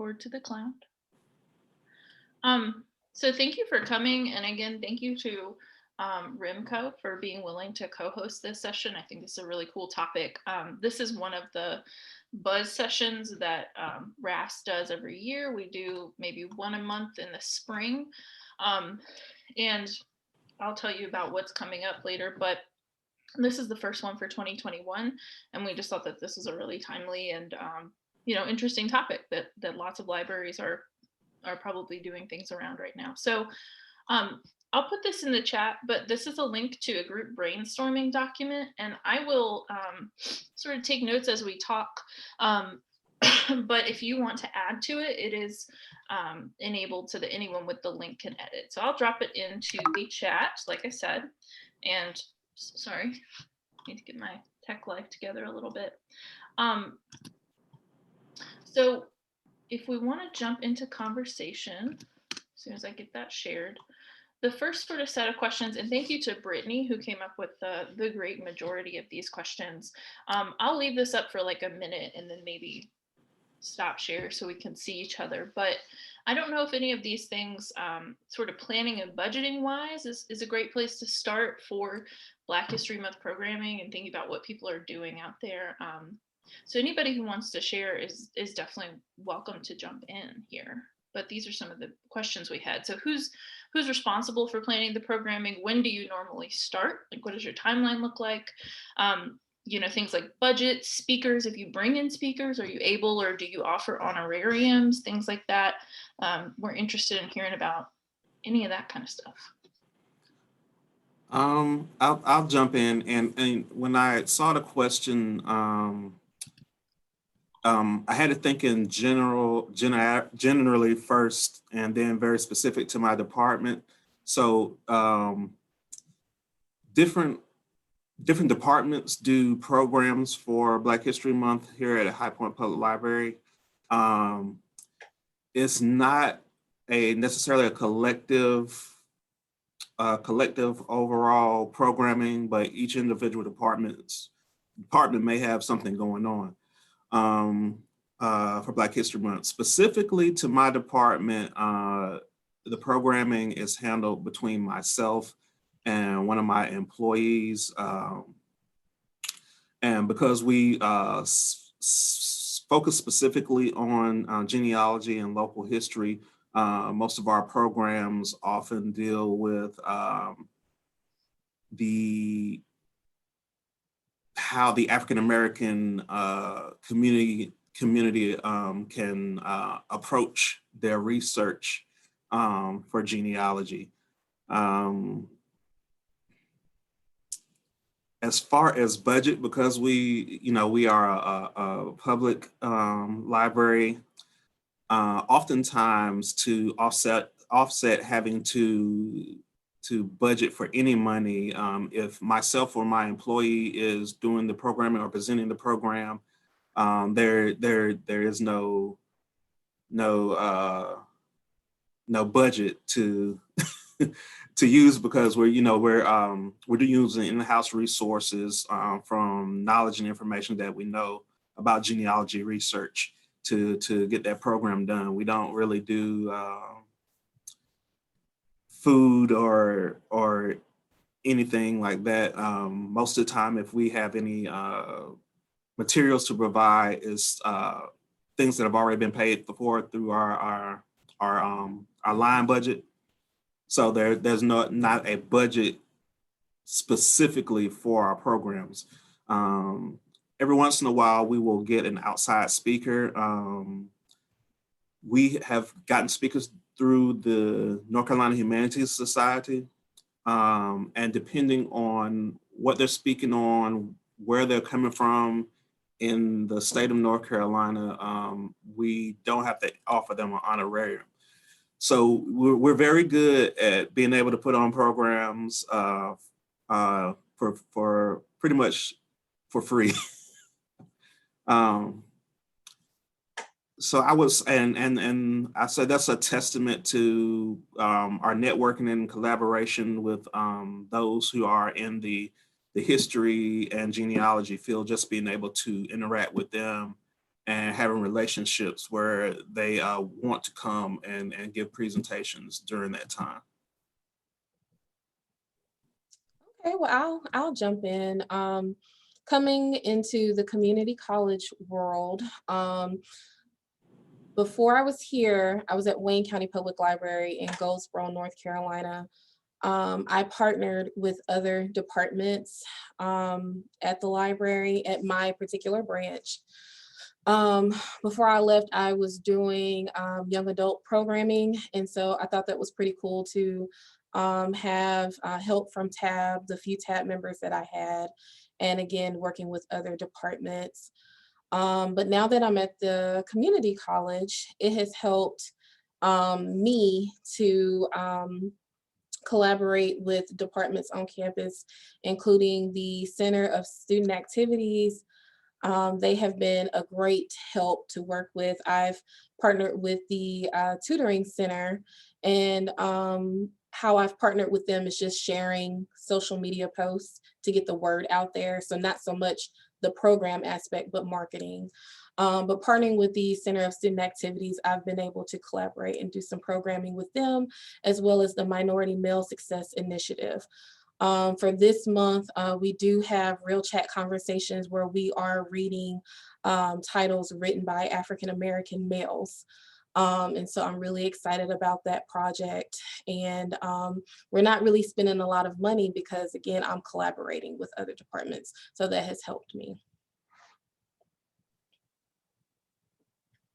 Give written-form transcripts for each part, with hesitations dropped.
forward to the cloud. So thank you for coming. And again, thank you to RIMCO for being willing to co-host this session. I think this is a really cool topic. This is one of the buzz sessions that RAS does every year. We do maybe one a month in the spring. And I'll tell you about what's coming up later, but this is the first one for 2021. And we just thought that this was a really timely and interesting topic that lots of libraries are probably doing things around right now. So I'll put this in the chat, but this is a link to a group brainstorming document, and I will sort of take notes as we talk. But if you want to add to it, it is enabled so that anyone with the link can edit. So I'll drop it into the chat, like I said, and sorry, I need to get my tech life together a little bit. So if we want to jump into conversation, as soon as I get that shared, the first sort of set of questions, and thank you to Brittany who came up with the great majority of these questions. I'll leave this up for like a minute and then maybe stop share so we can see each other. But I don't know if any of these things sort of planning and budgeting wise is a great place to start for Black History Month programming and thinking about what people are doing out there. So anybody who wants to share is definitely welcome to jump in here. But these are some of the questions we had. So who's responsible for planning the programming? When do you normally start? Like, what does your timeline look like? Things like budget, speakers. If you bring in speakers, are you able, or do you offer honorariums? Things like that. We're interested in hearing about any of that kind of stuff. I'll jump in, and when I saw the question, I had to think in generally first, and then very specific to my department. So different departments do programs for Black History Month here at High Point Public Library. It's not necessarily a collective overall programming, but each individual department may have something going on for Black History Month. Specifically to my department, the programming is handled between myself and one of my employees. And because we focus specifically on genealogy and local history, most of our programs often deal with how the African American community can approach their research for genealogy. As far as budget, because we are a public library, oftentimes to offset having to budget for any money, if myself or my employee is doing the programming or presenting the program, there is no budget to to use, because we're using in-house resources from knowledge and information that we know about genealogy research to get that program done. We don't really do food or anything like that. Most of the time, if we have any materials to provide, is things that have already been paid for through our line budget. So there's not a budget specifically for our programs. Every once in a while, we will get an outside speaker. We have gotten speakers through the North Carolina Humanities Society. And depending on what they're speaking on, where they're coming from in the state of North Carolina, we don't have to offer them an honorarium. So we're very good at being able to put on programs for pretty much for free. So I was, and I said that's a testament to our networking and collaboration with those who are in the history and genealogy field, just being able to interact with them and having relationships where they want to come and give presentations during that time. Okay, well, I'll jump in. Coming into the community college world, before I was here, I was at Wayne County Public Library in Goldsboro, North Carolina. I partnered with other departments at the library at my particular branch. Before I left, I was doing young adult programming, and so I thought that was pretty cool to have help from TAB, the few TAB members that I had, and again, working with other departments. But now that I'm at the community college, it has helped me to collaborate with departments on campus, including the Center of Student Activities. They have been a great help to work with. I've partnered with the Tutoring Center, and how I've partnered with them is just sharing social media posts to get the word out there. So not so much the program aspect, but marketing. But partnering with the Center of Student Activities, I've been able to collaborate and do some programming with them, as well as the Minority Male Success Initiative. For this month, we do have Real Chat Conversations where we are reading titles written by African-American males. And so I'm really excited about that project. And we're not really spending a lot of money because, again, I'm collaborating with other departments. So that has helped me.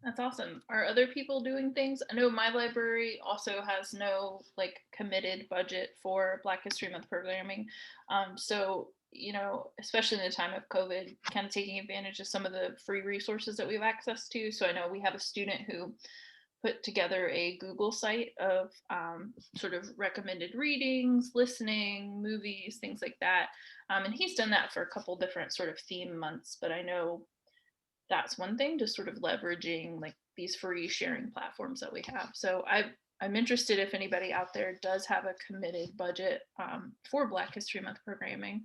That's awesome. Are other people doing things? I know my library also has no like committed budget for Black History Month programming. So, you know, especially in the time of COVID, kind of taking advantage of some of the free resources that we have access to. So I know we have a student who put together a Google site of sort of recommended readings, listening, movies, things like that. And he's done that for a couple different sort of theme months, but I know that's one thing, just sort of leveraging like these free sharing platforms that we have. So I'm interested if anybody out there does have a committed budget for Black History Month programming.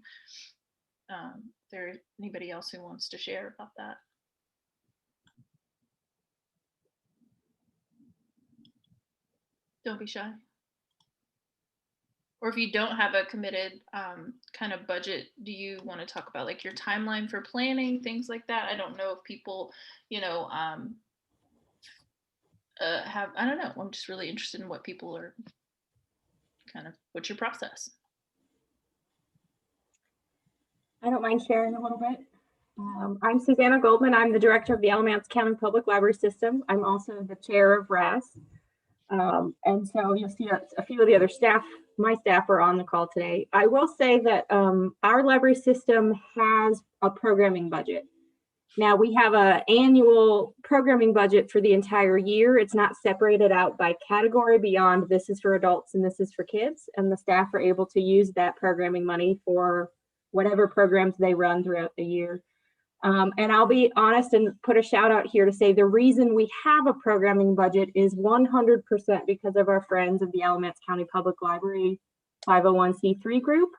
There anybody else who wants to share about that? Don't be shy. Or if you don't have a committed kind of budget, do you want to talk about like your timeline for planning, things like that? I don't know if people, you know, have, I don't know. I'm just really interested in what people are kind of, what's your process? I don't mind sharing a little bit. I'm Susanna Goldman. I'm the director of the Alamance County Public Library System. I'm also the chair of RAS. And so you'll see a few of the other staff, my staff are on the call today. I will say that our library system has a programming budget. Now we have an annual programming budget for the entire year. It's not separated out by category beyond this is for adults and this is for kids. And the staff are able to use that programming money for whatever programs they run throughout the year. And I'll be honest and put a shout out here to say the reason we have a programming budget is 100% because of our friends of the Alamance County Public Library 501c3 group.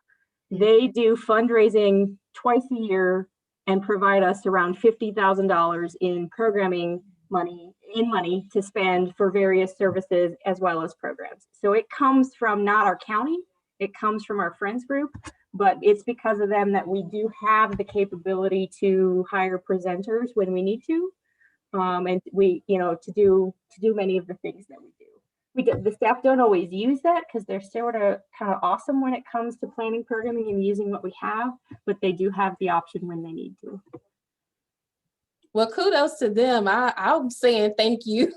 They do fundraising twice a year and provide us around $50,000 in programming money to spend for various services as well as programs. So it comes from not our county, it comes from our friends group. But it's because of them that we do have the capability to hire presenters when we need to, and we, you know, to do many of the things that we do. The staff don't always use that because they're sort of kind of awesome when it comes to planning programming and using what we have, but they do have the option when they need to. Well, kudos to them. I'm saying thank you.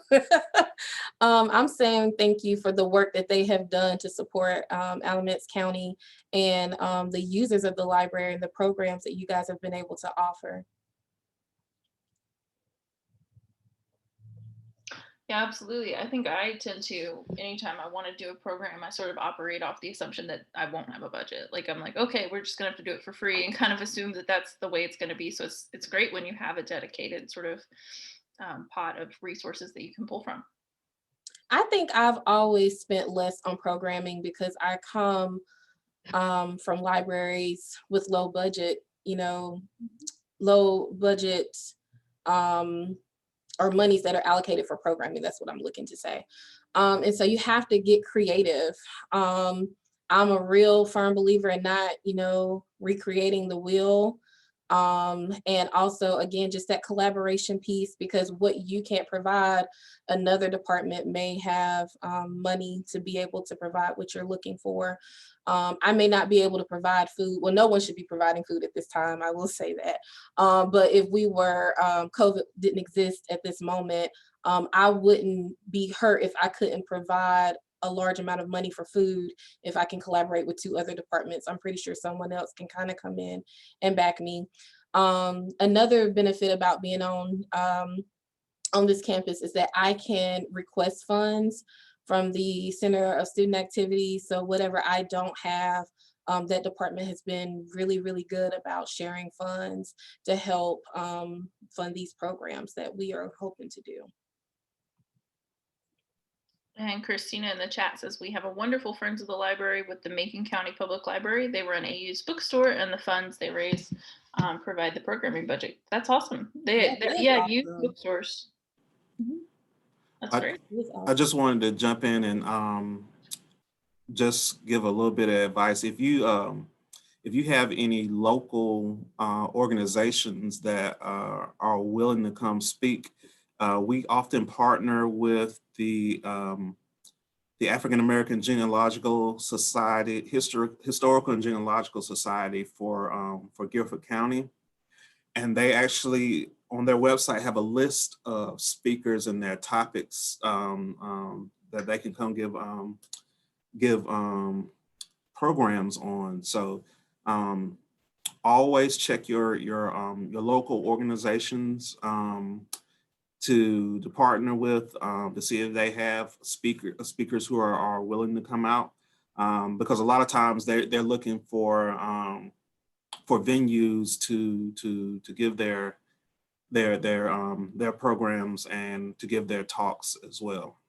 I'm saying thank you for the work that they have done to support Alamance County and the users of the library and the programs that you guys have been able to offer. Yeah, absolutely. I think I tend to, anytime I want to do a program, I sort of operate off the assumption that I won't have a budget. Like I'm like, okay, we're just gonna have to do it for free, and kind of assume that that's the way it's going to be. So it's great when you have a dedicated sort of pot of resources that you can pull from. I think I've always spent less on programming because I come from libraries with low budget, you know, low budget or monies that are allocated for programming. That's what I'm looking to say. And so you have to get creative. I'm a real firm believer in not, recreating the wheel. And also, again, just that collaboration piece, because what you can't provide, another department may have money to be able to provide what you're looking for. I may not be able to provide food. Well, no one should be providing food at this time, I will say that. But if we were, COVID didn't exist at this moment, I wouldn't be hurt if I couldn't provide a large amount of money for food. If I can collaborate with 2 other departments, I'm pretty sure someone else can kind of come in and back me. Another benefit about being on this campus is that I can request funds from the Center of Student Activities. So whatever I don't have, that department has been really, really good about sharing funds to help fund these programs that we are hoping to do. And Christina in the chat says, we have a wonderful Friends of the Library with the Macon County Public Library. They run a used bookstore, and the funds they raise provide the programming budget. That's awesome. They're used Awesome. Bookstores. That's great. I just wanted to jump in and just give a little bit of advice. If you have any local organizations that are willing to come speak, we often partner with the African American Genealogical Society, Historical and Genealogical Society for Guilford County, and they actually on their website have a list of speakers and their topics that they can come give programs on. So always check your local organizations to partner with to see if they have speakers who are willing to come out, because a lot of times they're looking for venues to give their programs and to give their talks as well.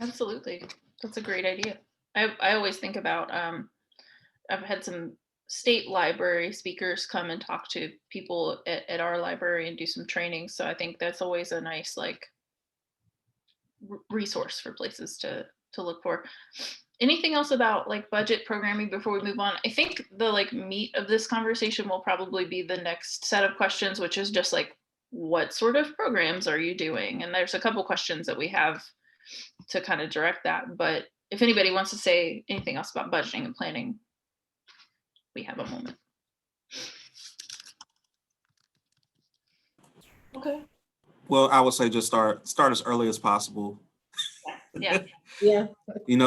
Absolutely. That's a great idea. I always think about, I've had some state library speakers come and talk to people at our library and do some training. So I think that's always a nice resource for places to look for. Anything else about budget programming before we move on? I think the meat of this conversation will probably be the next set of questions, which is just what sort of programs are you doing? And there's a couple questions that we have to kind of direct that. But if anybody wants to say anything else about budgeting and planning, we have a moment. Okay. Well, I would say just start as early as possible. Yeah. Yeah.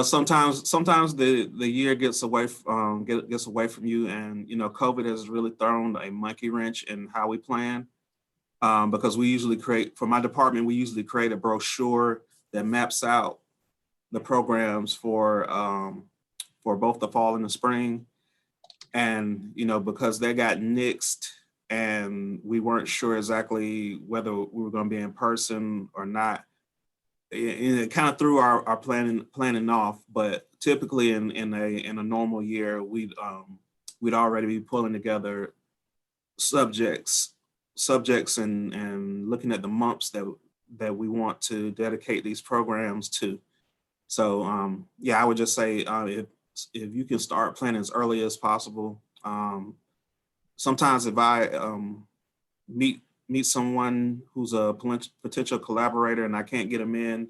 Sometimes the year gets away from you, and COVID has really thrown a monkey wrench in how we plan. Because we usually create, for my department, we usually create a brochure that maps out the programs for both the fall and the spring. And because they got nixed and we weren't sure exactly whether we were going to be in person or not, it kind of threw our planning off. But typically in a normal year, we'd already be pulling together subjects and looking at the months that we want to dedicate these programs to. So I would just say if you can start planning as early as possible. Sometimes if I meet someone who's a potential collaborator and I can't get them in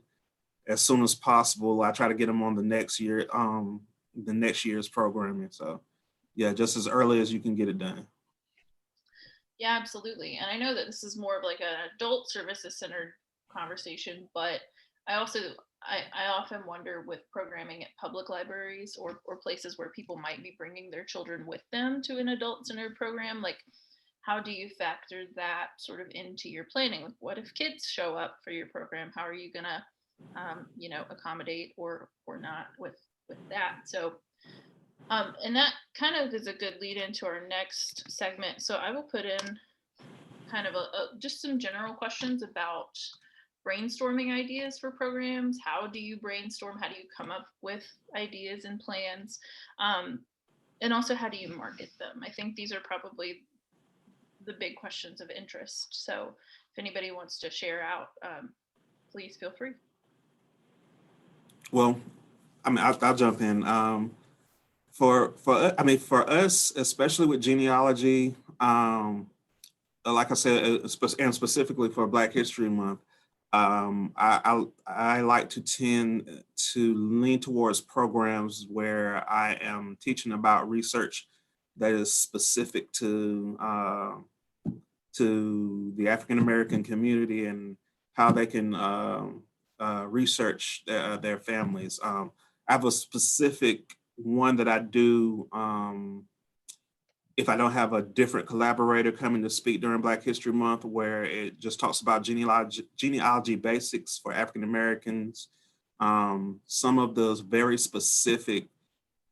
as soon as possible, I try to get them on the next year's programming. So yeah, just as early as you can get it done. Yeah, absolutely. And I know that this is more of an adult services centered conversation, but I often wonder with programming at public libraries or places where people might be bringing their children with them to an adult centered program, how do you factor that sort of into your planning? What if kids show up for your program? How are you gonna accommodate or not with that? So and that kind of is a good lead into our next segment. So I will put in kind of just some general questions about brainstorming ideas for programs. How do you brainstorm? How do you come up with ideas and plans? And also, how do you market them? I think these are probably the big questions of interest. So if anybody wants to share out, please feel free. Well, I mean, I'll jump in. For us, especially with genealogy, like I said, and specifically for Black History Month, I like to tend to lean towards programs where I am teaching about research that is specific to the African American community and how they can research their families. I have a specific one that I do if I don't have a different collaborator coming to speak during Black History Month, where it just talks about genealogy basics for African Americans, some of those very specific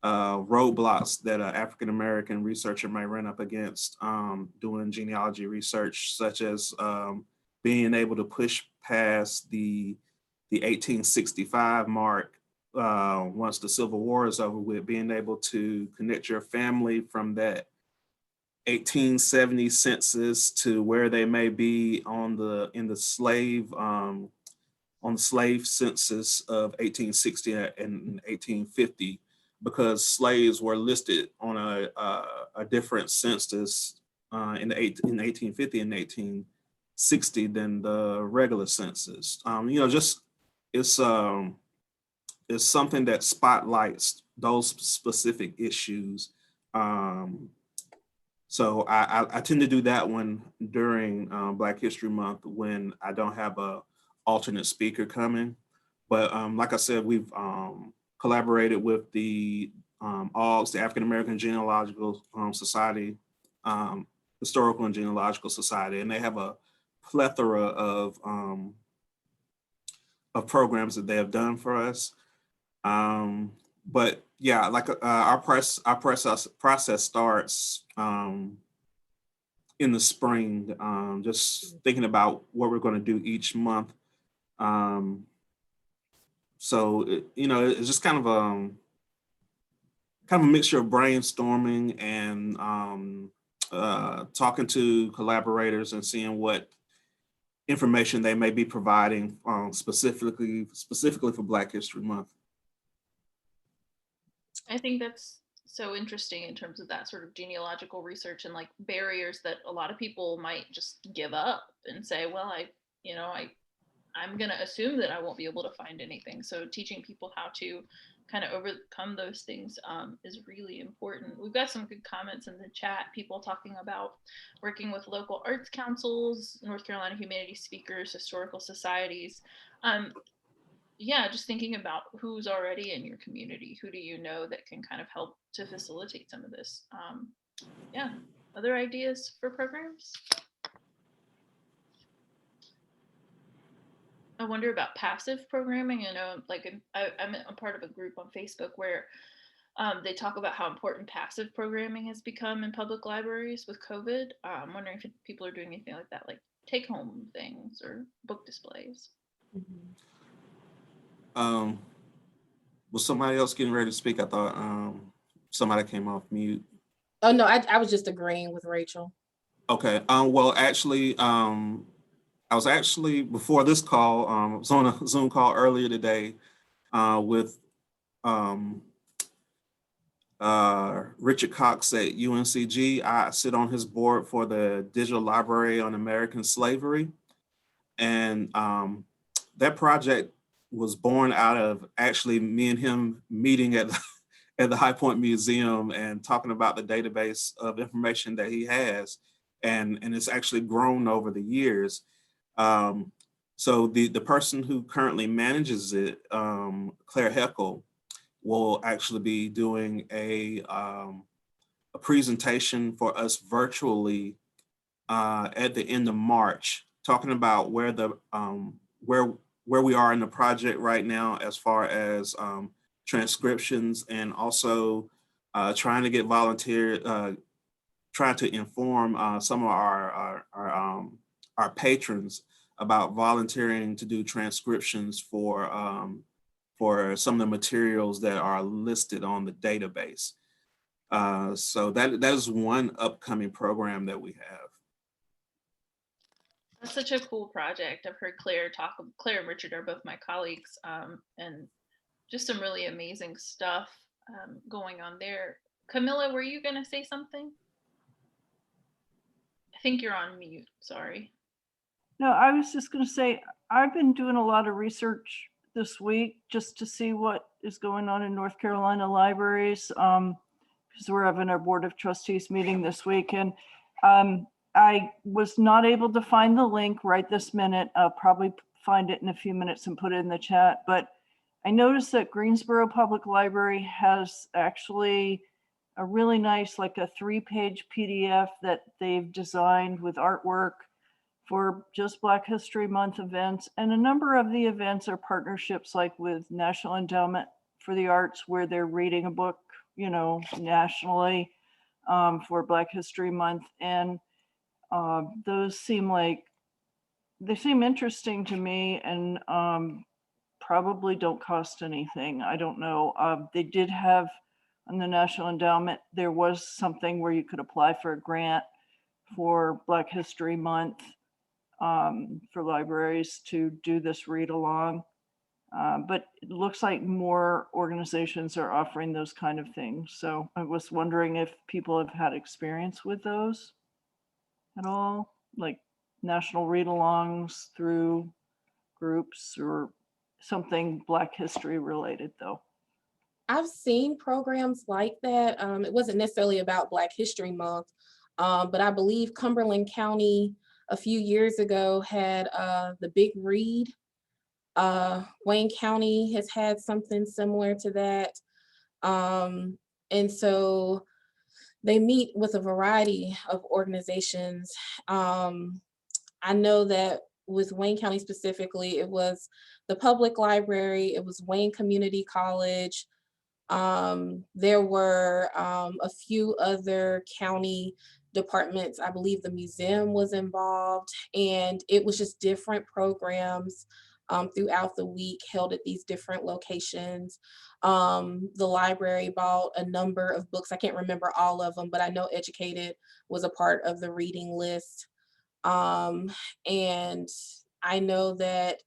roadblocks that an African American researcher may run up against doing genealogy research, such as being able to push past the 1865 mark once the Civil War is over with, being able to connect your family from that 1870 census to where they may be on the slave census of 1860 and 1850, because slaves were listed on a different census in 1850 and 1860 than the regular census. Just it's something that spotlights those specific issues. So I tend to do that one during Black History Month when I don't have a alternate speaker coming. But like I said, we've collaborated with the AUGS, the African American Genealogical Society, Historical and Genealogical Society, and they have a plethora of programs that they have done for us. But yeah, like our process starts in the spring, just thinking about what we're going to do each month. So it's just kind of a mixture of brainstorming and talking to collaborators and seeing what information they may be providing specifically for Black History Month. I think that's so interesting in terms of that sort of genealogical research and like barriers that a lot of people might just give up and say, well, I'm going to assume that I won't be able to find anything. So teaching people how to kind of overcome those things is really important. We've got some good comments in the chat, people talking about working with local arts councils, North Carolina Humanities Speakers, historical societies. Yeah, just thinking about who's already in your community. Who do you know that can kind of help to facilitate some of this? Yeah, other ideas for programs? I wonder about passive programming. I know, like, I'm a part of a group on Facebook where they talk about how important passive programming has become in public libraries with COVID. I'm wondering if people are doing anything like that, like take-home things or book displays. Mhm. Was somebody else getting ready to speak? I thought somebody came off mute. Oh, no, I was just agreeing with Rachel. Okay. Well, actually, I was actually before this call. I was on a Zoom call earlier today with Richard Cox at UNCG. I sit on his board for the Digital Library on American Slavery, and that project was born out of actually me and him meeting at the High Point Museum and talking about the database of information that he has, and it's actually grown over the years. So the person who currently manages it, Claire Heckel, will actually be doing a presentation for us virtually at the end of March, talking about where we are in the project right now as far as transcriptions, and also trying to get trying to inform some of our patrons about volunteering to do transcriptions for some of the materials that are listed on the database. So that is one upcoming program that we have. That's such a cool project. I've heard Claire and Richard are both my colleagues, and just some really amazing stuff going on there. Camilla, were you going to say something? I think you're on mute. Sorry. No, I was just going to say, I've been doing a lot of research this week just to see what is going on in North Carolina libraries, because we're having our Board of Trustees meeting this week. And I was not able to find the link right this minute. I'll probably find it in a few minutes and put it in the chat. But I noticed that Greensboro Public Library has actually a really nice, like a 3-page PDF that they've designed with artwork for just Black History Month events. And a number of the events are partnerships like with National Endowment for the Arts, where they're reading a book, you know, nationally for Black History Month. And those seem interesting to me, and probably don't cost anything. I don't know. They did have on the National Endowment, there was something where you could apply for a grant for Black History Month for libraries to do this read along. But it looks like more organizations are offering those kind of things. So I was wondering if people have had experience with those at all, like national read-alongs through groups or something Black history related though. I've seen programs like that. It wasn't necessarily about Black History Month, but I believe Cumberland County a few years ago had the Big Read. Wayne County has had something similar to that. And so they meet with a variety of organizations. I know that with Wayne County specifically, it was the public library, it was Wayne Community College. There were a few other county departments. I believe the museum was involved, and it was just different programs throughout the week held at these different locations. The library bought a number of books. I can't remember all of them, but I know Educated was a part of the reading list. And I know that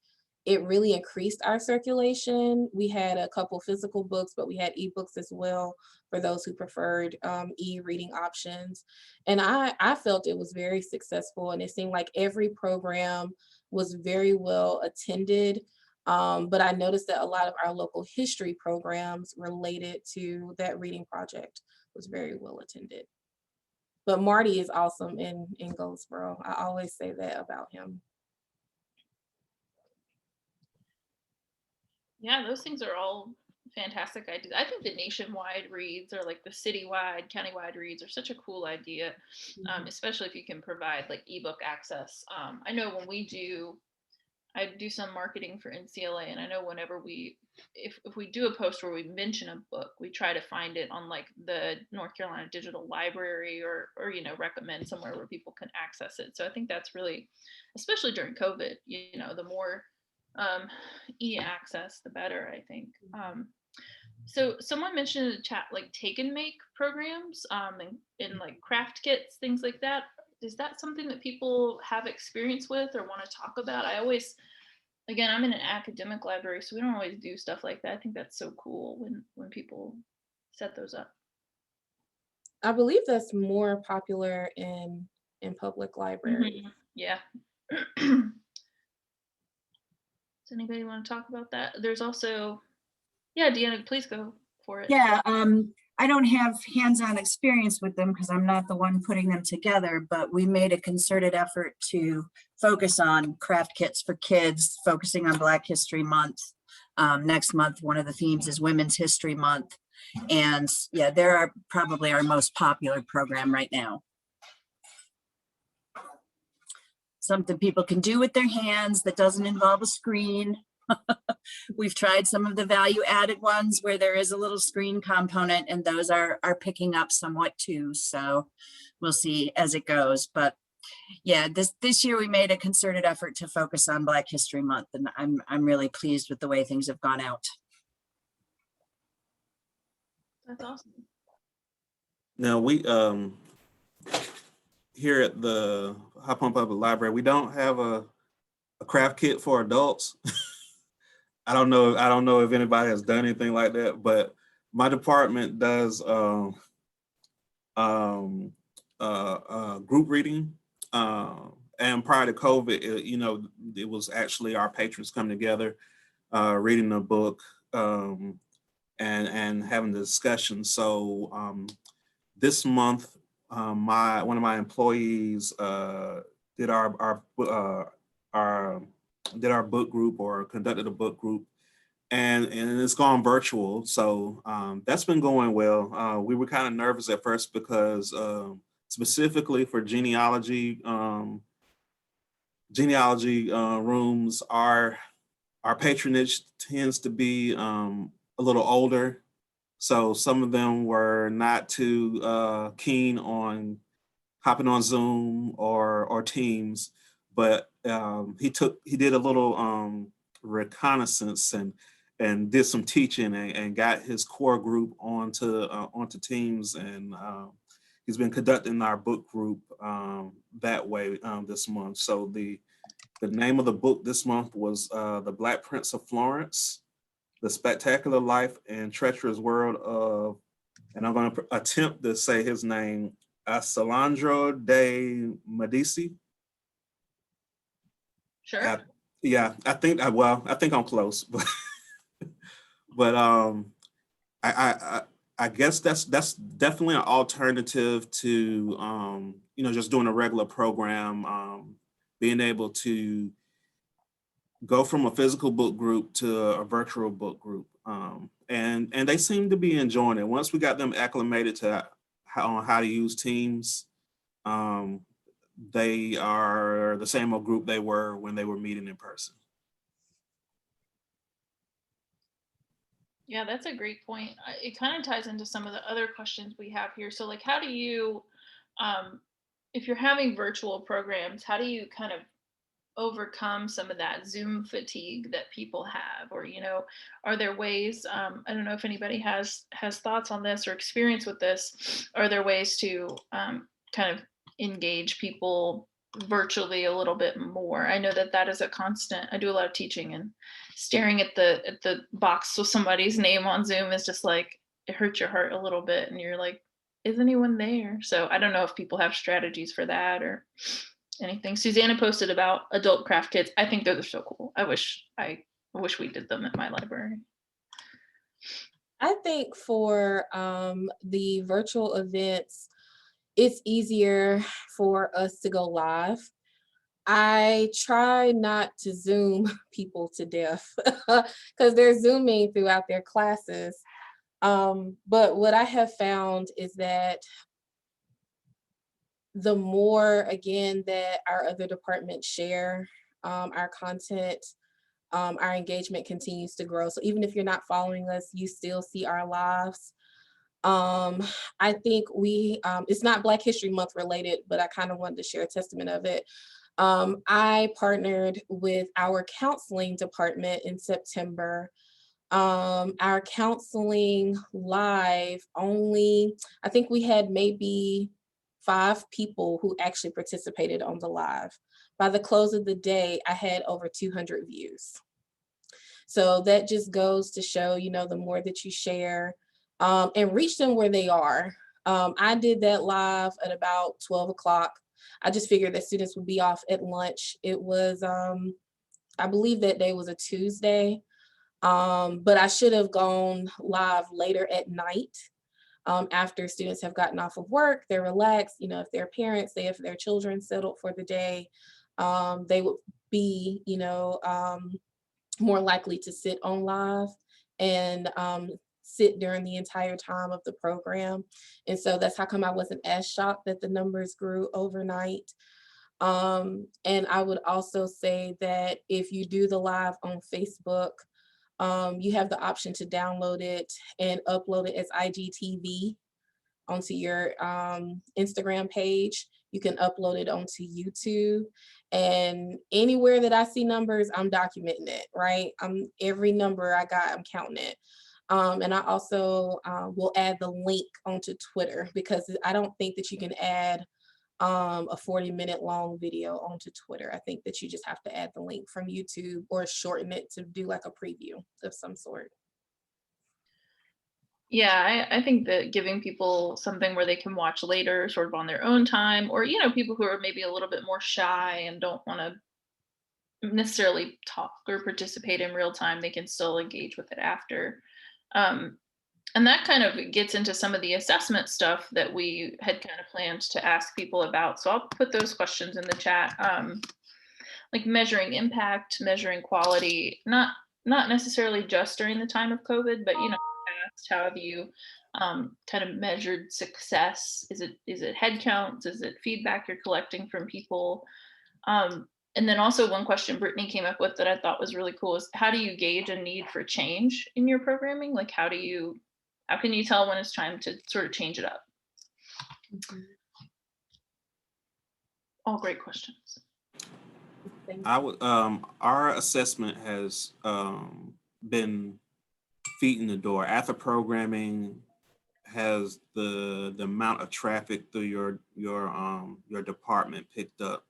it really increased our circulation. We had a couple physical books, but we had ebooks as well for those who preferred e-reading options. And I felt it was very successful, and it seemed like every program was very well attended. But I noticed that a lot of our local history programs related to that reading project was very well attended. But Marty is awesome in Goldsboro. I always say that about him. Yeah, those things are all fantastic ideas. I think the nationwide reads or like the citywide, countywide reads are such a cool idea, especially if you can provide like ebook access. I know when I do some marketing for NCLA, and I know whenever if we do a post where we mention a book, we try to find it on like the North Carolina Digital Library or recommend somewhere where people can access it. So I think that's really, especially during COVID, the more e-access, the better, I think. So someone mentioned in the chat, like take and make programs and like craft kits, things like that. Is that something that people have experience with or want to talk about? Again, I'm in an academic library, so we don't always do stuff like that. I think that's so cool when people set those up. I believe that's more popular in public libraries. Mm-hmm. Yeah. Does anybody want to talk about that? There's also, yeah, Deanna, please go for it. Yeah, I don't have hands-on experience with them because I'm not the one putting them together, but we made a concerted effort to focus on craft kits for kids, focusing on Black History Month. Next month, one of the themes is Women's History Month. And yeah, they're probably our most popular program right now. Something people can do with their hands that doesn't involve a screen. We've tried some of the value-added ones where there is a little screen component, and those are picking up somewhat too. So we'll see as it goes. But yeah, this year we made a concerted effort to focus on Black History Month, and I'm really pleased with the way things have gone out. That's awesome. Now we here at the High Point Public Library, we don't have a craft kit for adults. I don't know if anybody has done anything like that, but my department does group reading. And prior to COVID, it was actually our patrons coming together, reading a book, and having the discussion. So this month, one of my employees did our book group, or conducted a book group, and it's gone virtual. So that's been going well. We were kind of nervous at first because specifically for genealogy rooms, our patronage tends to be a little older. So some of them were not too keen on hopping on Zoom or Teams, but he did a little reconnaissance and did some teaching and got his core group onto Teams, and he's been conducting our book group that way this month. So the name of the book this month was The Black Prince of Florence: The Spectacular Life and Treacherous World of, and I'm going to attempt to say his name, Alessandro de Medici. Sure. Yeah, I think I'm close, but I guess that's definitely an alternative to just doing a regular program, being able to go from a physical book group to a virtual book group, and they seem to be enjoying it. Once we got them acclimated to how to use Teams, they are the same old group they were when they were meeting in person. Yeah, that's a great point. It kind of ties into some of the other questions we have here. So, like, how do you, if you're having virtual programs, how do you kind of overcome some of that Zoom fatigue that people have? Or, are there ways, I don't know if anybody has thoughts on this or experience with this, are there ways to kind of engage people virtually a little bit more? I know that is a constant. I do a lot of teaching, and staring at the box with somebody's name on Zoom is just like, it hurts your heart a little bit, and you're like, is anyone there? So I don't know if people have strategies for that or anything. Susanna posted about adult craft kits. I think those are so cool. I wish we did them at my library. I think for the virtual events, it's easier for us to go live. I try not to Zoom people to death because they're Zooming throughout their classes. But what I have found is that the more, again, that our other departments share our content, our engagement continues to grow. So even if you're not following us, you still see our lives. I think it's not Black History Month related, but I kind of wanted to share a testament of it. I partnered with our counseling department in September. Our counseling live I think we had maybe 5 people who actually participated on the live. By the close of the day, I had over 200 views. So that just goes to show, the more that you share and reach them where they are. I did that live at about 12 o'clock. I just figured that students would be off at lunch. It was, I believe that day was a Tuesday, but I should have gone live later at night. After students have gotten off of work, they're relaxed, if they're parents, if their children settled for the day, they would be, more likely to sit on live and sit during the entire time of the program. And so that's how come I wasn't as shocked that the numbers grew overnight. And I would also say that if you do the live on Facebook, you have the option to download it and upload it as IGTV onto your Instagram page. You can upload it onto YouTube, and anywhere that I see numbers, I'm documenting it, right? Every number I got, I'm counting it. And I also will add the link onto Twitter, because I don't think that you can add a 40-minute long video onto Twitter. I think that you just have to add the link from YouTube or shorten it to do like a preview of some sort. Yeah, I think that giving people something where they can watch later, sort of on their own time, or, you know, people who are maybe a little bit more shy and don't want to necessarily talk or participate in real time, they can still engage with it after. And that kind of gets into some of the assessment stuff that we had kind of planned to ask people about. So I'll put those questions in the chat. Like measuring impact, measuring quality, not necessarily just during the time of COVID, but, you know, past, how have you kind of measured success? Is it head counts? Is it feedback you're collecting from people? And then also one question Brittany came up with that I thought was really cool is, how do you gauge a need for change in your programming? Like, how can you tell when it's time to sort of change it up? All great questions. I would, our assessment has been feet in the door. After programming has the amount of traffic through your department picked up.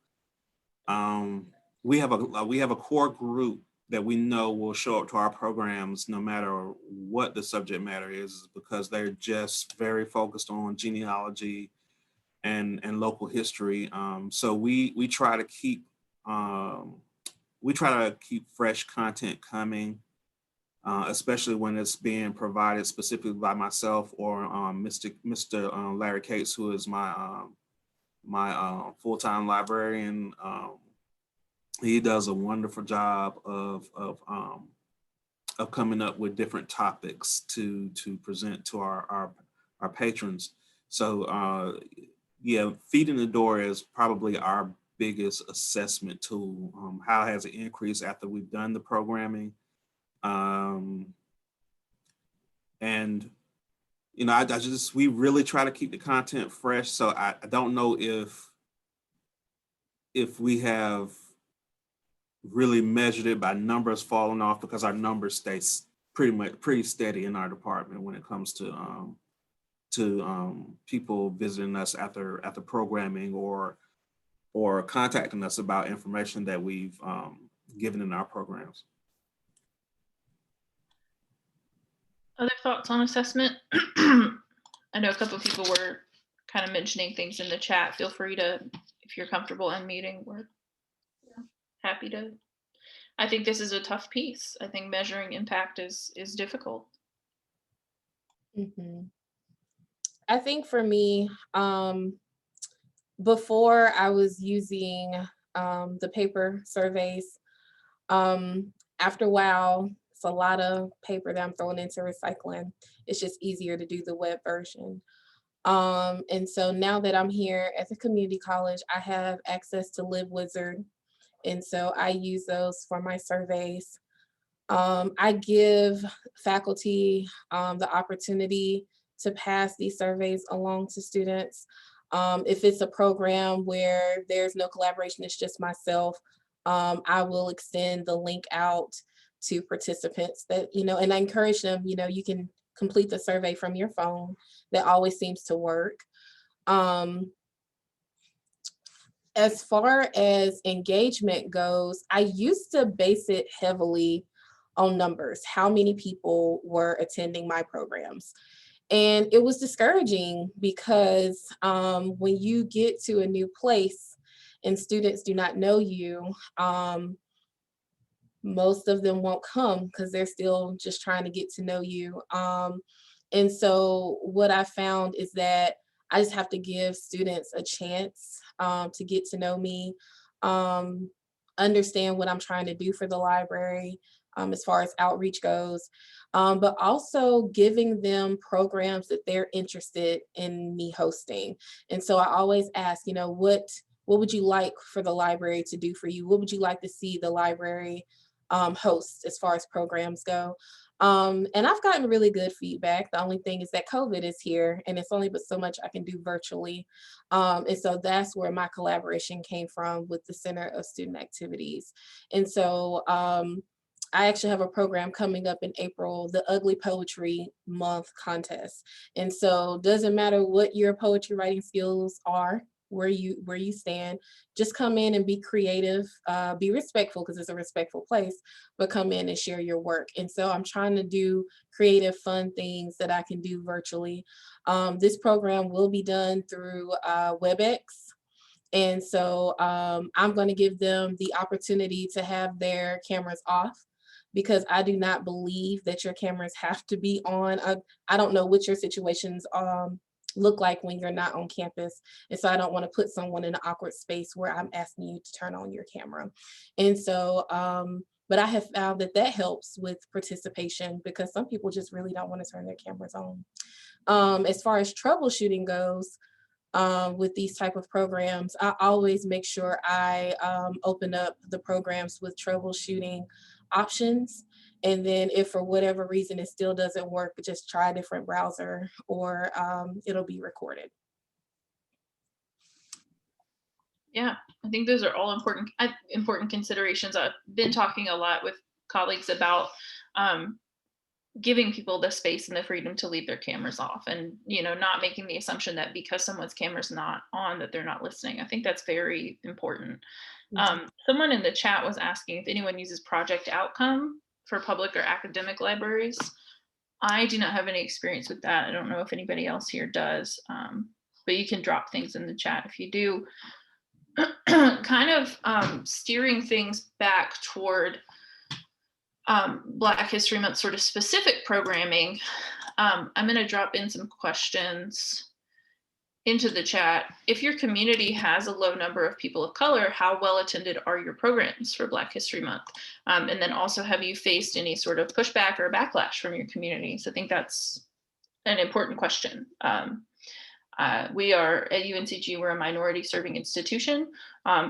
We have a core group that we know will show up to our programs no matter what the subject matter is, because they're just very focused on genealogy and local history. So we try to keep fresh content coming, especially when it's being provided specifically by myself or Mr. Larry Cates, who is my full-time librarian. He does a wonderful job of coming up with different topics to present to our patrons. So yeah, feet in the door is probably our biggest assessment tool. How has it increased after we've done the programming? And you know, we really try to keep the content fresh. So I don't know if we have really measured it by numbers falling off, because our numbers stay pretty steady in our department when it comes to people visiting us after programming or contacting us about information that we've given in our programs. Other thoughts on assessment? I know a couple of people were kind of mentioning things in the chat. Feel free to, if you're comfortable unmuting, we're happy to. I think this is a tough piece. I think measuring impact is difficult. Mm-hmm. I think for me, before I was using the paper surveys. After a while, it's a lot of paper that I'm throwing into recycling. It's just easier to do the web version. And so now that I'm here at the community college, I have access to LibWizard. And so I use those for my surveys. I give faculty the opportunity to pass these surveys along to students. If it's a program where there's no collaboration, it's just myself, I will extend the link out to participants that, and I encourage them, you can complete the survey from your phone. That always seems to work. As far as engagement goes, I used to base it heavily on numbers, how many people were attending my programs. And it was discouraging because when you get to a new place and students do not know you, most of them won't come because they're still just trying to get to know you. And so what I found is that I just have to give students a chance to get to know me, understand what I'm trying to do for the library as far as outreach goes, but also giving them programs that they're interested in me hosting. And so I always ask, what would you like for the library to do for you? What would you like to see the library host as far as programs go? And I've gotten really good feedback. The only thing is that COVID is here and it's only but so much I can do virtually. And so that's where my collaboration came from with the Center of Student Activities. And so I actually have a program coming up in April, the Ugly Poetry Month contest. And so doesn't matter what your poetry writing skills are, where you stand. Just come in and be creative, be respectful because it's a respectful place, but come in and share your work. And so I'm trying to do creative, fun things that I can do virtually. This program will be done through WebEx. And so I'm going to give them the opportunity to have their cameras off, because I do not believe that your cameras have to be on. I don't know what your situations look like when you're not on campus. And so I don't want to put someone in an awkward space where I'm asking you to turn on your camera. And so, but I have found that that helps with participation, because some people just really don't want to turn their cameras on. As far as troubleshooting goes, with these type of programs, I always make sure I open up the programs with troubleshooting options. And then if for whatever reason it still doesn't work, just try a different browser, or it'll be recorded. Yeah, I think those are all important considerations. I've been talking a lot with colleagues about giving people the space and the freedom to leave their cameras off, and not making the assumption that because someone's camera's not on that they're not listening. I think that's very important. Someone in the chat was asking if anyone uses Project Outcome for public or academic libraries. I do not have any experience with that. I don't know if anybody else here does, but you can drop things in the chat if you do. Kind of steering things back toward Black History Month sort of specific programming. I'm going to drop in some questions into the chat. If your community has a low number of people of color, how well attended are your programs for Black History Month? And then also, have you faced any sort of pushback or backlash from your community? So I think that's an important question. We are at UNCG, we're a minority serving institution.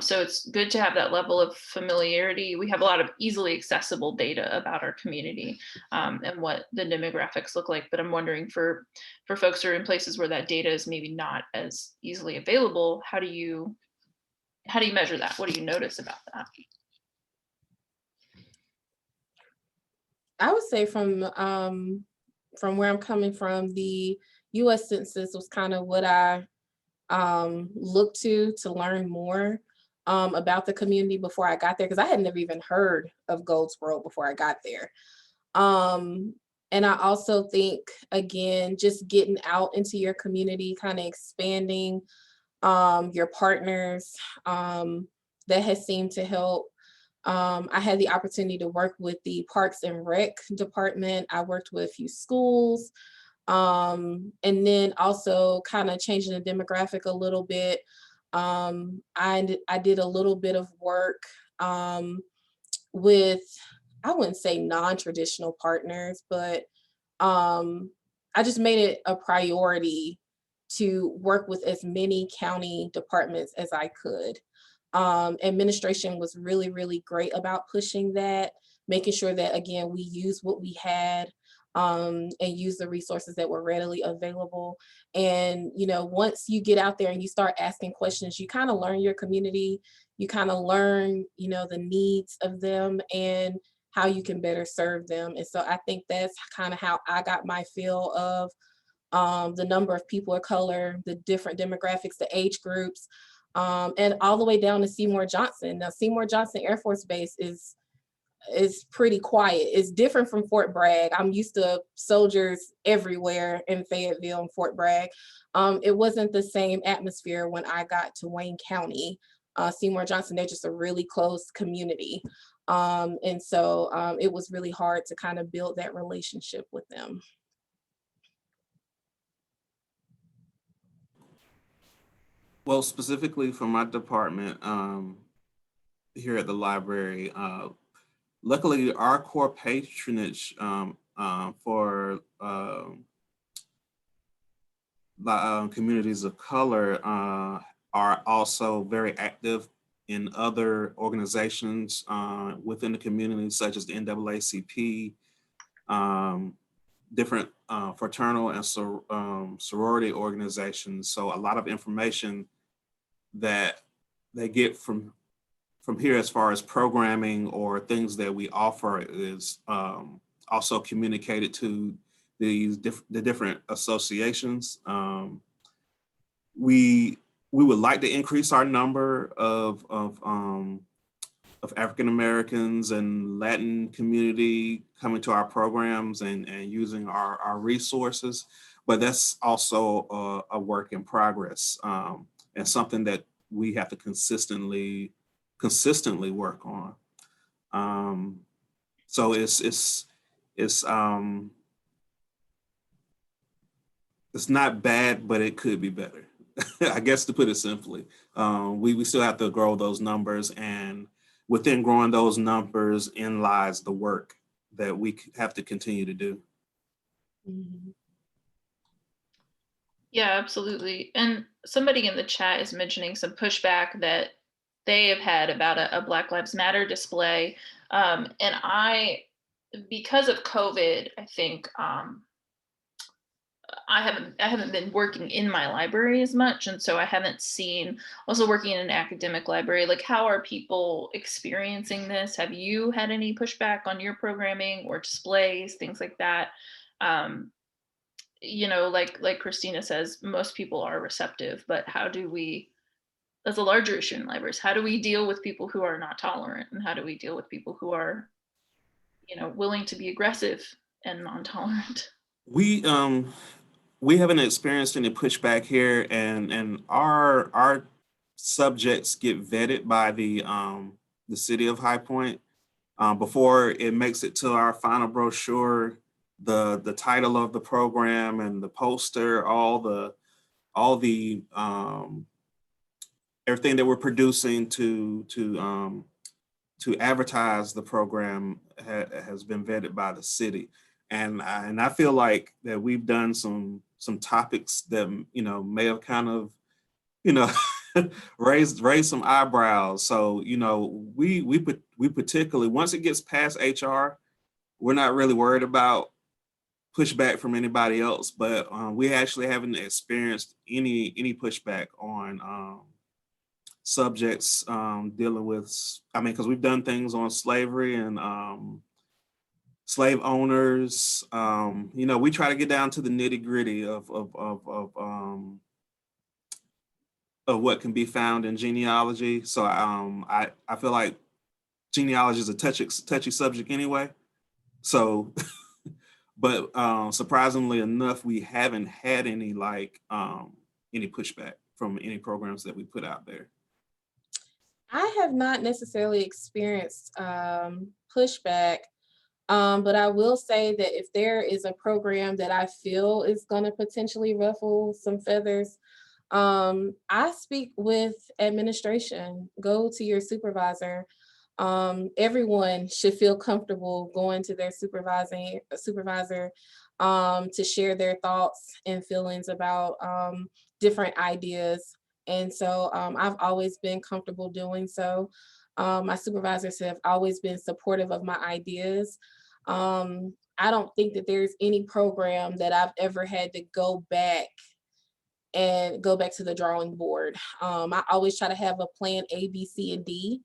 So it's good to have that level of familiarity. We have a lot of easily accessible data about our community and what the demographics look like. But I'm wondering for folks who are in places where that data is maybe not as easily available, how do you measure that? What do you notice about that? I would say from where I'm coming from, the U.S. Census was kind of what I looked to learn more about the community before I got there, because I had never even heard of Goldsboro before I got there. And I also think, again, just getting out into your community, kind of expanding your partners, that has seemed to help. I had the opportunity to work with the Parks and Rec department. I worked with a few schools. And then also kind of changing the demographic a little bit. I did a little bit of work with, I wouldn't say non-traditional partners, but I just made it a priority to work with as many county departments as I could. Administration was really, really great about pushing that, making sure that, again, we use what we had, and use the resources that were readily available. And, once you get out there and you start asking questions, you kind of learn your community, you kind of learn, the needs of them and how you can better serve them. And so I think that's kind of how I got my feel of the number of people of color, the different demographics, the age groups, and all the way down to Seymour Johnson. Now, Seymour Johnson Air Force Base is pretty quiet. It's different from Fort Bragg. I'm used to soldiers everywhere in Fayetteville and Fort Bragg. It wasn't the same atmosphere when I got to Wayne County. Seymour Johnson, they're just a really close community. And so it was really hard to kind of build that relationship with them. Well, specifically for my department here at the library, luckily our core patronage for communities of color are also very active in other organizations within the community, such as the NAACP, different fraternal and sorority organizations. So a lot of information that they get from here as far as programming or things that we offer is also communicated to the different associations. We we would like to increase our number of African Americans and Latin community coming to our programs and using our resources, but that's also a work in progress, and something that we have to consistently work on. So it's not bad, but it could be better. I guess, to put it simply. We still have to grow those numbers, and within growing those numbers in lies the work that we have to continue to do. Mhm. Yeah, absolutely. And somebody in the chat is mentioning some pushback that they have had about a Black Lives Matter display. And because of COVID, I think I haven't been working in my library as much, and so I haven't seen. Also working in an academic library, like, how are people experiencing this? Have you had any pushback on your programming or displays, things like that? Like Christina says, most people are receptive, but how do we? That's a larger issue in libraries. How do we deal with people who are not tolerant, and how do we deal with people who are, willing to be aggressive and non-tolerant? We haven't experienced any pushback here, and our subjects get vetted by the city of High Point before it makes it to our final brochure. The title of the program and the poster, all the everything that we're producing to advertise the program has been vetted by the city, and I feel like that we've done some topics that may have kind of raised some eyebrows. So we particularly, once it gets past HR, we're not really worried about pushback from anybody else, but we actually haven't experienced any pushback on subjects dealing with, because we've done things on slavery and slave owners. We try to get down to the nitty gritty of what can be found in genealogy. So I feel like genealogy is a touchy subject anyway. So, but surprisingly enough, we haven't had any pushback from any programs that we put out there. I have not necessarily experienced pushback, but I will say that if there is a program that I feel is going to potentially ruffle some feathers, I speak with administration. Go to your supervisor. Everyone should feel comfortable going to their supervisor to share their thoughts and feelings about different ideas. And so I've always been comfortable doing so. My supervisors have always been supportive of my ideas. I don't think that there's any program that I've ever had to go back to the drawing board. I always try to have a plan A, B, C, and D,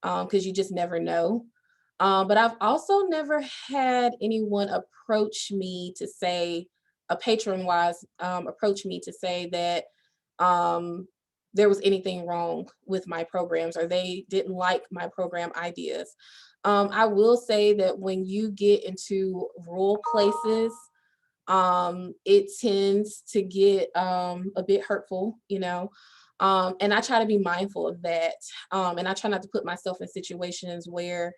because you just never know. But I've also never had anyone approach me to say, a patron-wise approach me to say that there was anything wrong with my programs or they didn't like my program ideas. I will say that when you get into rural places, it tends to get a bit hurtful, and I try to be mindful of that. And I try not to put myself in situations where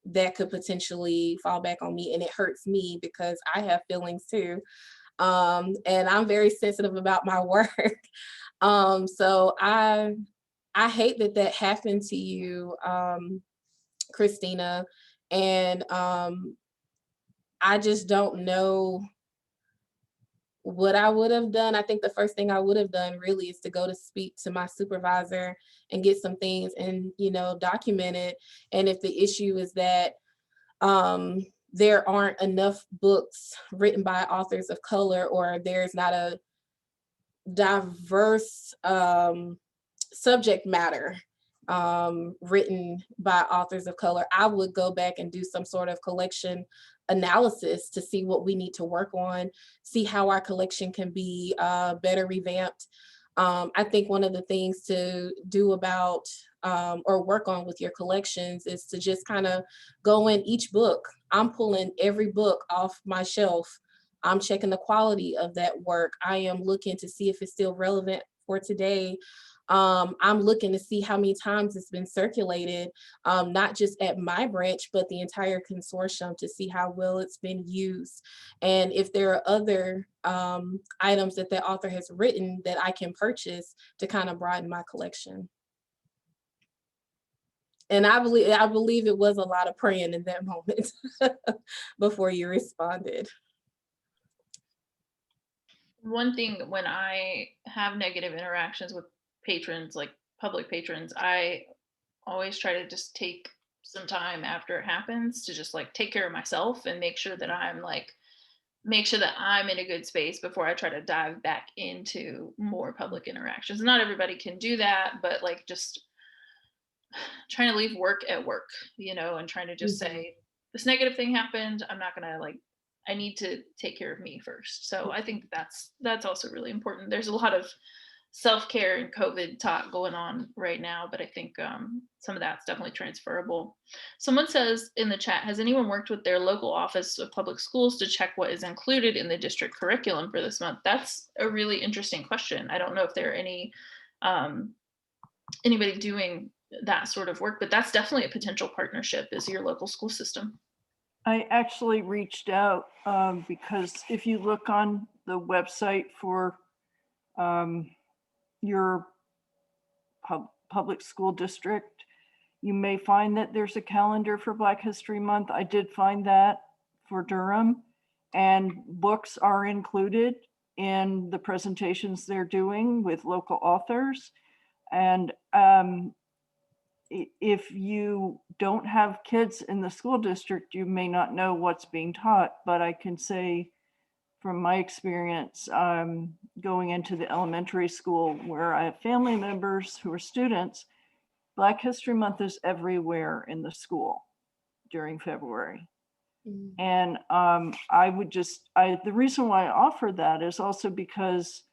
that could potentially fall back on me and it hurts me because I have feelings too. And I'm very sensitive about my work. So I hate that happened to you, Christina. And I just don't know what I would have done. I think the first thing I would have done really is to go to speak to my supervisor and get some things and, document it. And if the issue is that there aren't enough books written by authors of color, or there's not a diverse subject matter written by authors of color, I would go back and do some sort of collection analysis to see what we need to work on, see how our collection can be better revamped. I think one of the things to do about or work on with your collections is to just kind of go in each book. I'm pulling every book off my shelf. I'm checking the quality of that work. I am looking to see if it's still relevant for today. I'm looking to see how many times it's been circulated, not just at my branch, but the entire consortium, to see how well it's been used. And if there are other items that the author has written that I can purchase to kind of broaden my collection. And I believe it was a lot of praying in that moment before you responded. One thing, when I have negative interactions with patrons, like public patrons, I always try to just take some time after it happens to just like take care of myself and make sure that I'm in a good space before I try to dive back into more public interactions. Not everybody can do that, but like just trying to leave work at work, and trying to just say, this negative thing happened. I'm not gonna I need to take care of me first. So I think that's also really important. There's a lot of self-care and COVID talk going on right now, but I think some of that's definitely transferable. Someone says in the chat, has anyone worked with their local office of public schools to check what is included in the district curriculum for this month? That's a really interesting question. I don't know if there are anybody doing that sort of work, but that's definitely a potential partnership, is your local school system. I actually reached out because if you look on the website for your public school district, you may find that there's a calendar for Black History Month. I did find that for Durham, and books are included in the presentations they're doing with local authors. And if you don't have kids in the school district, you may not know what's being taught, but I can say from my experience going into the elementary school where I have family members who are students, Black History Month is everywhere in the school during February. And the reason why I offer that is also because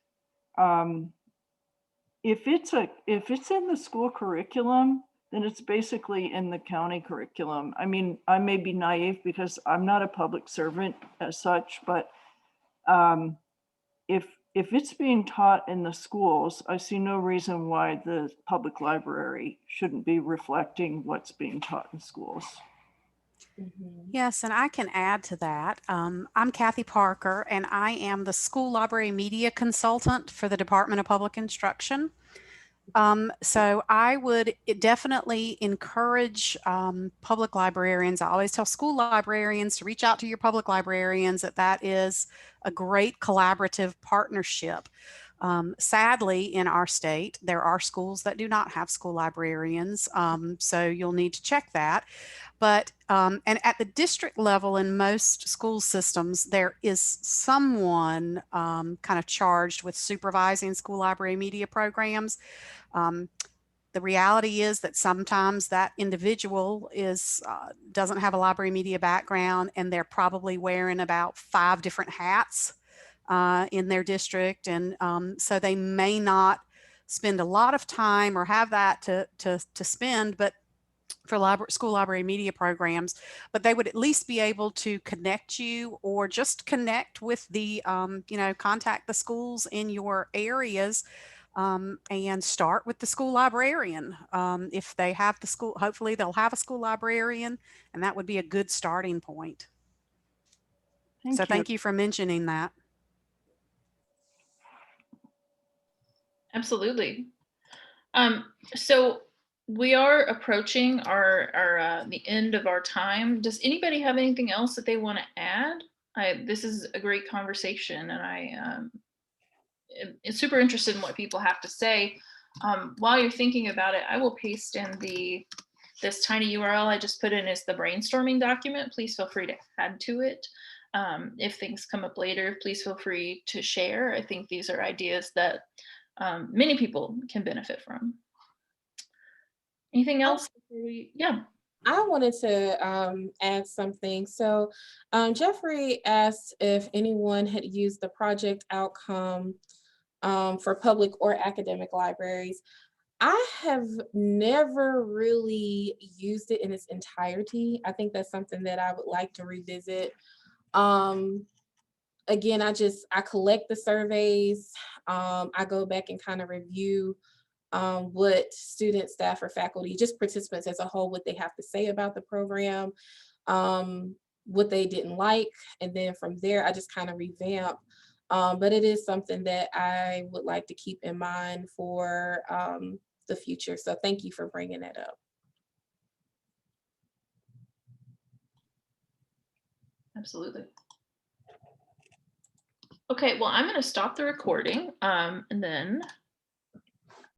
if it's in the school curriculum, then it's basically in the county curriculum. I mean, I may be naive because I'm not a public servant as such, but if it's being taught in the schools, I see no reason why the public library shouldn't be reflecting what's being taught in schools. Yes, and I can add to that. I'm Kathy Parker, and I am the school library media consultant for the Department of Public Instruction. So I would definitely encourage public librarians. I always tell school librarians to reach out to your public librarians, that is a great collaborative partnership. Sadly, in our state, there are schools that do not have school librarians, so you'll need to check that. But, and at the district level in most school systems, there is someone kind of charged with supervising school library media programs. The reality is that sometimes that individual doesn't have a library media background, and they're probably wearing about 5 different hats in their district. And so they may not spend a lot of time or have that to spend, but for school library media programs, but they would at least be able to connect you, or just connect with the, contact the schools in your areas, and start with the school librarian. If they have the school, hopefully they'll have a school librarian, and that would be a good starting point. Thank you for mentioning that. Absolutely. So we are approaching the end of our time. Does anybody have anything else that they want to add? This is a great conversation, and I am super interested in what people have to say. While you're thinking about it, I will paste in this tiny URL I just put in as the brainstorming document. Please feel free to add to it. If things come up later, please feel free to share. I think these are ideas that many people can benefit from. Anything else? Yeah. I wanted to add something. So Jeffrey asked if anyone had used the project outcome for public or academic libraries. I have never really used it in its entirety. I think that's something that I would like to revisit. Again, I collect the surveys. I go back and kind of review what students, staff, or faculty, just participants as a whole, what they have to say about the program, what they didn't like. And then from there, I just kind of revamp. But it is something that I would like to keep in mind for the future. So thank you for bringing that up. Absolutely. Okay, well, I'm going to stop the recording and then